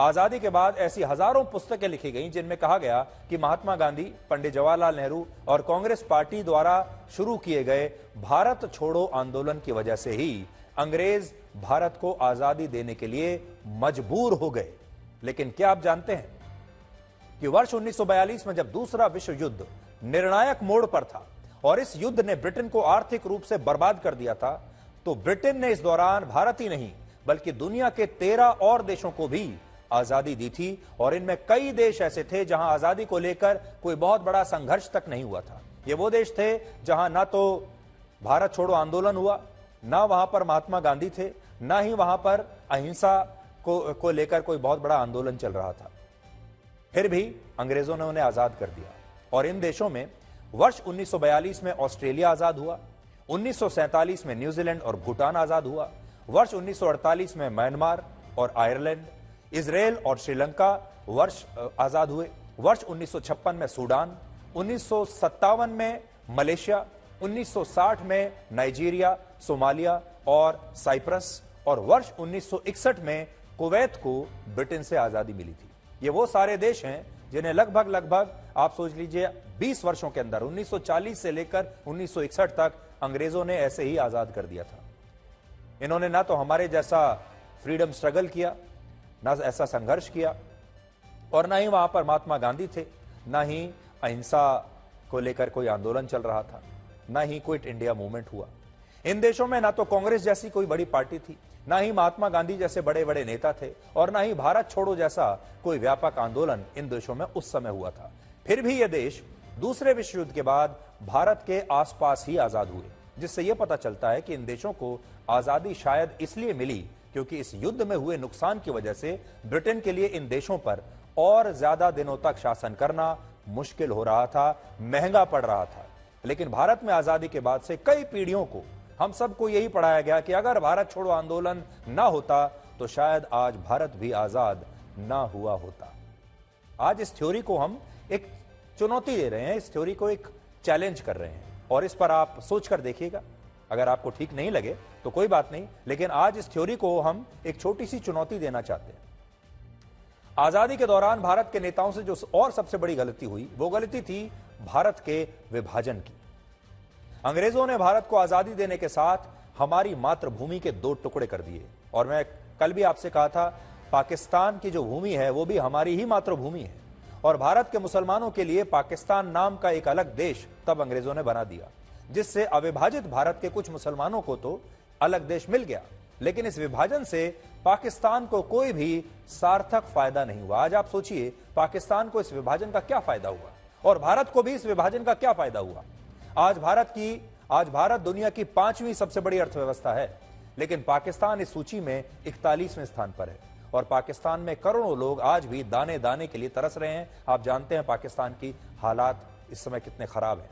आजादी के बाद ऐसी हजारों पुस्तकें लिखी गईं जिनमें कहा गया कि महात्मा गांधी, पंडित जवाहरलाल नेहरू और कांग्रेस पार्टी द्वारा शुरू किए गए भारत छोड़ो आंदोलन की वजह से ही अंग्रेज भारत को आजादी देने के लिए मजबूर हो गए। लेकिन क्या आप जानते हैं कि वर्ष 1942 में जब दूसरा विश्व युद्ध निर्णायक मोड़ पर था और इस युद्ध ने ब्रिटेन को आर्थिक रूप से बर्बाद कर दिया था, तो ब्रिटेन ने इस दौरान भारत ही नहीं बल्कि दुनिया के 13 और देशों को भी आजादी दी थी। और इनमें कई देश ऐसे थे जहां आजादी को लेकर कोई बहुत बड़ा संघर्ष तक नहीं हुआ था। ये वो देश थे जहां ना तो भारत छोड़ो आंदोलन हुआ, ना वहां पर महात्मा गांधी थे, ना ही वहां पर अहिंसा को लेकर कोई बहुत बड़ा आंदोलन चल रहा था। फिर भी अंग्रेजों ने उन्हें आजाद कर दिया। और इन देशों में वर्ष 1942 में ऑस्ट्रेलिया आजाद हुआ, 1947 में न्यूजीलैंड और भूटान आजाद हुआ, वर्ष 1948 में म्यांमार और आयरलैंड, इजराइल और श्रीलंका वर्ष आजाद हुए, वर्ष 1956 में सूडान, 1957 में मलेशिया, 1960 में नाइजीरिया, सोमालिया और साइप्रस, और वर्ष 1961 में कुवैत को ब्रिटेन से आजादी मिली थी। ये वो सारे देश हैं जिन्हें लगभग आप सोच लीजिए 20 वर्षों के अंदर 1940 से लेकर 1961 तक अंग्रेजों ने ऐसे ही आजाद कर दिया था। इन्होंने ना तो हमारे जैसा फ्रीडम स्ट्रगल किया, ना ऐसा संघर्ष किया, और ना ही वहां पर महात्मा गांधी थे, ना ही अहिंसा को लेकर कोई आंदोलन चल रहा था, ना ही क्विट इंडिया मूवमेंट हुआ। इन देशों में ना तो कांग्रेस जैसी कोई बड़ी पार्टी थी, ना ही महात्मा गांधी जैसे बड़े बड़े नेता थे, और ना ही भारत छोड़ो जैसा कोई व्यापक आंदोलन इन देशों में उस समय हुआ था। फिर भी ये देश दूसरे विश्व युद्ध के बाद भारत के आसपास ही आजाद हुए, जिससे यह पता चलता है कि इन देशों को आजादी शायद इसलिए मिली क्योंकि इस युद्ध में हुए नुकसान की वजह से ब्रिटेन के लिए इन देशों पर और ज्यादा दिनों तक शासन करना मुश्किल हो रहा था, महंगा पड़ रहा था। लेकिन भारत में आजादी के बाद से कई पीढ़ियों को हम सबको यही पढ़ाया गया कि अगर भारत छोड़ो आंदोलन ना होता तो शायद आज भारत भी आजाद ना हुआ होता। आज इस थ्योरी को हम एक चुनौती दे रहे हैं, इस थ्योरी को एक चैलेंज कर रहे हैं, और इस पर आप सोचकर देखिएगा। अगर आपको ठीक नहीं लगे तो कोई बात नहीं, लेकिन आज इस थ्योरी को हम एक छोटी सी चुनौती देना चाहते हैं। आजादी के दौरान भारत के नेताओं से जो और सबसे बड़ी गलती हुई, वो गलती थी भारत के विभाजन की। अंग्रेजों ने भारत को आजादी देने के साथ हमारी मातृभूमि के 2 टुकड़े कर दिए। और मैं कल भी आपसे कहा था, पाकिस्तान की जो भूमि है वो भी हमारी ही मातृभूमि है, और भारत के मुसलमानों के लिए पाकिस्तान नाम का एक अलग देश तब अंग्रेजों ने बना दिया, जिससे अविभाजित भारत के कुछ मुसलमानों को तो अलग देश मिल गया, लेकिन इस विभाजन से पाकिस्तान को कोई भी सार्थक फायदा नहीं हुआ। आज आप सोचिए, पाकिस्तान को इस विभाजन का क्या फायदा हुआ, और भारत को भी इस विभाजन का क्या फायदा हुआ। आज भारत दुनिया की 5वीं सबसे बड़ी अर्थव्यवस्था है, लेकिन पाकिस्तान इस सूची में 41वें स्थान पर है, और पाकिस्तान में करोड़ों लोग आज भी दाने दाने के लिए तरस रहे हैं। आप जानते हैं पाकिस्तान की हालात इस समय कितने खराब हैं।